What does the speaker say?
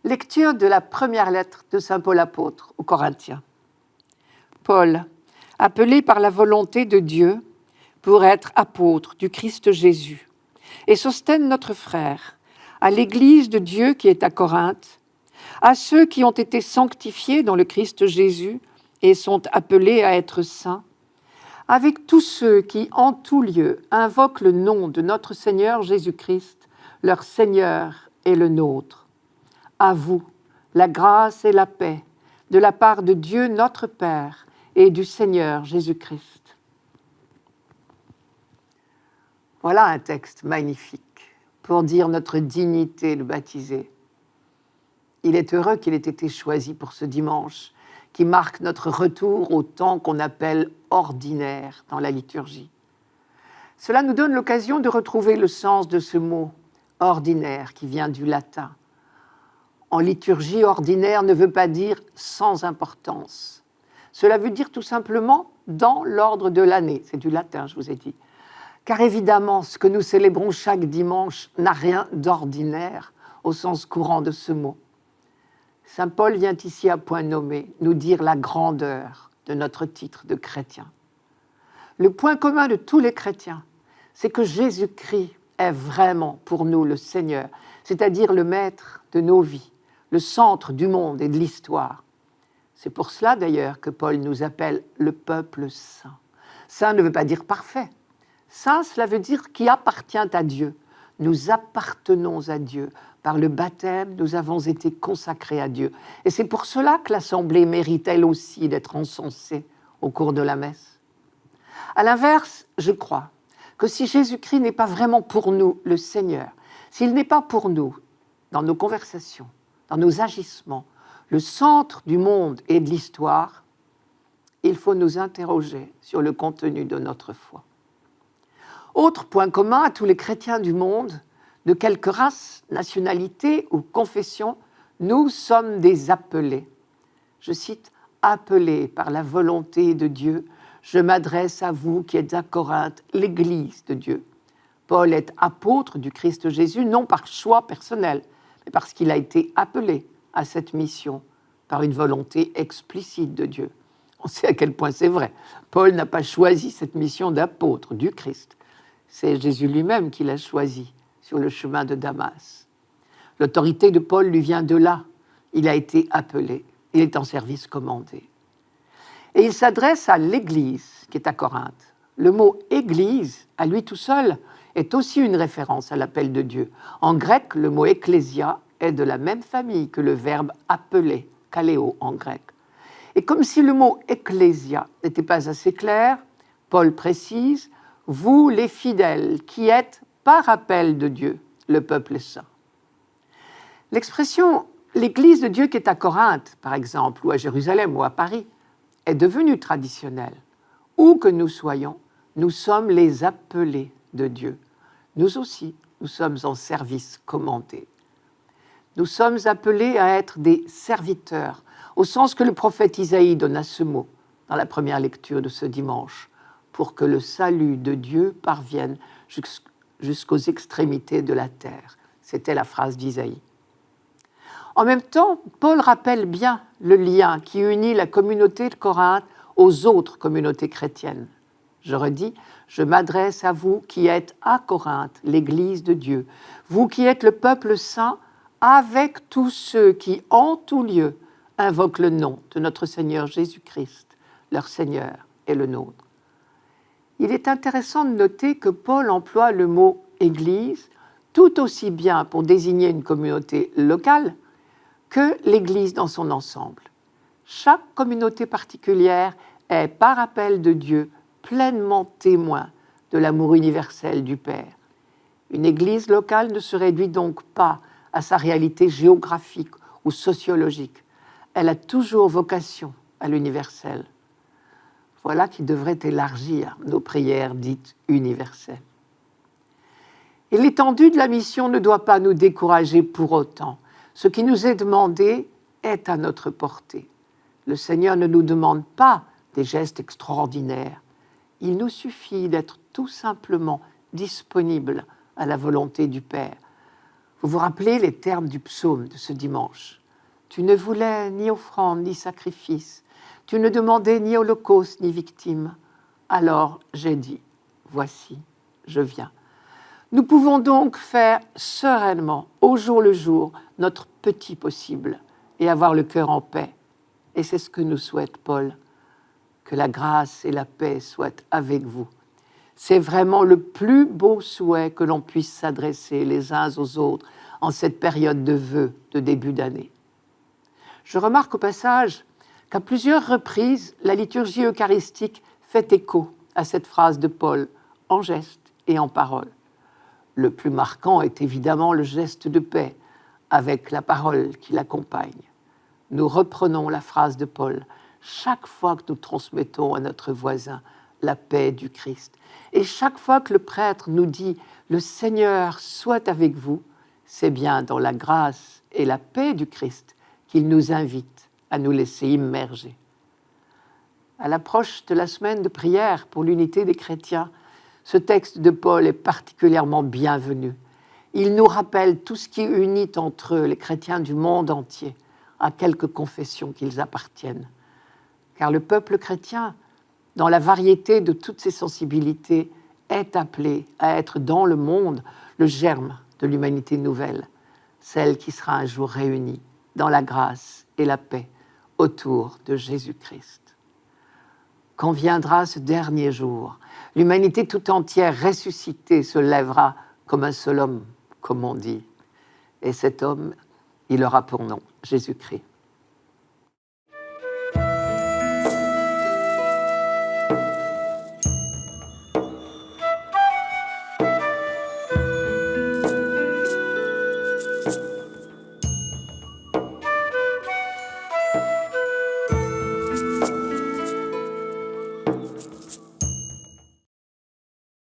Lecture de la première lettre de saint Paul apôtre aux Corinthiens. Paul, appelé par la volonté de Dieu pour être apôtre du Christ Jésus, et Sosthène notre frère, à l'Église de Dieu qui est à Corinthe, à ceux qui ont été sanctifiés dans le Christ Jésus et sont appelés à être saints, avec tous ceux qui, en tout lieu, invoquent le nom de notre Seigneur Jésus-Christ, leur Seigneur et le nôtre. À vous, la grâce et la paix, de la part de Dieu notre Père et du Seigneur Jésus-Christ. Voilà un texte magnifique pour dire notre dignité de baptisé. Il est heureux qu'il ait été choisi pour ce dimanche, qui marque notre retour au temps qu'on appelle ordinaire dans la liturgie. Cela nous donne l'occasion de retrouver le sens de ce mot « ordinaire » qui vient du latin. En liturgie, ordinaire ne veut pas dire sans importance. Cela veut dire tout simplement dans l'ordre de l'année. C'est du latin, je vous ai dit. Car évidemment, ce que nous célébrons chaque dimanche n'a rien d'ordinaire au sens courant de ce mot. Saint Paul vient ici à point nommé nous dire la grandeur de notre titre de chrétien. Le point commun de tous les chrétiens, c'est que Jésus-Christ est vraiment pour nous le Seigneur, c'est-à-dire le maître de nos vies, le centre du monde et de l'histoire. C'est pour cela d'ailleurs que Paul nous appelle le peuple saint. Saint ne veut pas dire parfait. Saint, cela veut dire qui appartient à Dieu. Nous appartenons à Dieu. Par le baptême, nous avons été consacrés à Dieu. Et c'est pour cela que l'Assemblée mérite elle aussi d'être encensée au cours de la messe. À l'inverse, je crois que si Jésus-Christ n'est pas vraiment pour nous le Seigneur, s'il n'est pas pour nous, dans nos conversations, dans nos agissements, le centre du monde et de l'histoire, il faut nous interroger sur le contenu de notre foi. Autre point commun à tous les chrétiens du monde, de quelque race, nationalité ou confession, nous sommes des appelés. Je cite, « Appelés par la volonté de Dieu, je m'adresse à vous qui êtes à Corinthe, l'Église de Dieu. » Paul est apôtre du Christ Jésus, non par choix personnel, mais parce qu'il a été appelé à cette mission par une volonté explicite de Dieu. On sait à quel point c'est vrai. Paul n'a pas choisi cette mission d'apôtre du Christ. C'est Jésus lui-même qui l'a choisi sur le chemin de Damas. L'autorité de Paul lui vient de là. Il a été appelé. Il est en service commandé. Et il s'adresse à l'Église qui est à Corinthe. Le mot « Église », à lui tout seul, est aussi une référence à l'appel de Dieu. En grec, le mot « ecclésia » est de la même famille que le verbe « appeler », « kaléo » en grec. Et comme si le mot « ecclésia » n'était pas assez clair, Paul précise « vous les fidèles qui êtes par appel de Dieu, le peuple saint ». L'expression « l'Église de Dieu qui est à Corinthe », par exemple, ou à Jérusalem ou à Paris, est devenue traditionnelle. Où que nous soyons, nous sommes les appelés de Dieu. Nous aussi, nous sommes en service commandé. Nous sommes appelés à être des serviteurs, au sens que le prophète Isaïe donne à ce mot dans la première lecture de ce dimanche, pour que le salut de Dieu parvienne jusqu'aux extrémités de la terre. C'était la phrase d'Isaïe. En même temps, Paul rappelle bien le lien qui unit la communauté de Corinthe aux autres communautés chrétiennes. Je redis, je m'adresse à vous qui êtes à Corinthe, l'Église de Dieu, vous qui êtes le peuple saint, avec tous ceux qui, en tout lieu, invoquent le nom de notre Seigneur Jésus-Christ, leur Seigneur et le nôtre. Il est intéressant de noter que Paul emploie le mot « Église » tout aussi bien pour désigner une communauté locale que l'Église dans son ensemble. Chaque communauté particulière est, par appel de Dieu, pleinement témoin de l'amour universel du Père. Une Église locale ne se réduit donc pas à sa réalité géographique ou sociologique. Elle a toujours vocation à l'universel. Voilà qui devrait élargir nos prières dites universelles. Et l'étendue de la mission ne doit pas nous décourager pour autant. Ce qui nous est demandé est à notre portée. Le Seigneur ne nous demande pas des gestes extraordinaires. Il nous suffit d'être tout simplement disponibles à la volonté du Père. Vous vous rappelez les termes du psaume de ce dimanche. Tu ne voulais ni offrande ni sacrifice, tu ne demandais ni holocauste ni victime. Alors j'ai dit, voici, je viens. Nous pouvons donc faire sereinement, au jour le jour, notre petit possible et avoir le cœur en paix. Et c'est ce que nous souhaite Paul, que la grâce et la paix soient avec vous. C'est vraiment le plus beau souhait que l'on puisse s'adresser les uns aux autres en cette période de vœux de début d'année. Je remarque au passage qu'à plusieurs reprises, la liturgie eucharistique fait écho à cette phrase de Paul, en geste et en parole. Le plus marquant est évidemment le geste de paix, avec la parole qui l'accompagne. Nous reprenons la phrase de Paul chaque fois que nous transmettons à notre voisin la paix du Christ. Et chaque fois que le prêtre nous dit « Le Seigneur soit avec vous », c'est bien dans la grâce et la paix du Christ qu'il nous invite à nous laisser immerger. À l'approche de la semaine de prière pour l'unité des chrétiens, ce texte de Paul est particulièrement bienvenu. Il nous rappelle tout ce qui unit entre eux les chrétiens du monde entier, à quelque confession qu'ils appartiennent. Car le peuple chrétien, dans la variété de toutes ses sensibilités, est appelé à être dans le monde le germe de l'humanité nouvelle, celle qui sera un jour réunie dans la grâce et la paix autour de Jésus-Christ. Quand viendra ce dernier jour, l'humanité tout entière ressuscitée se lèvera comme un seul homme, comme on dit. Et cet homme, il aura pour nom Jésus-Christ.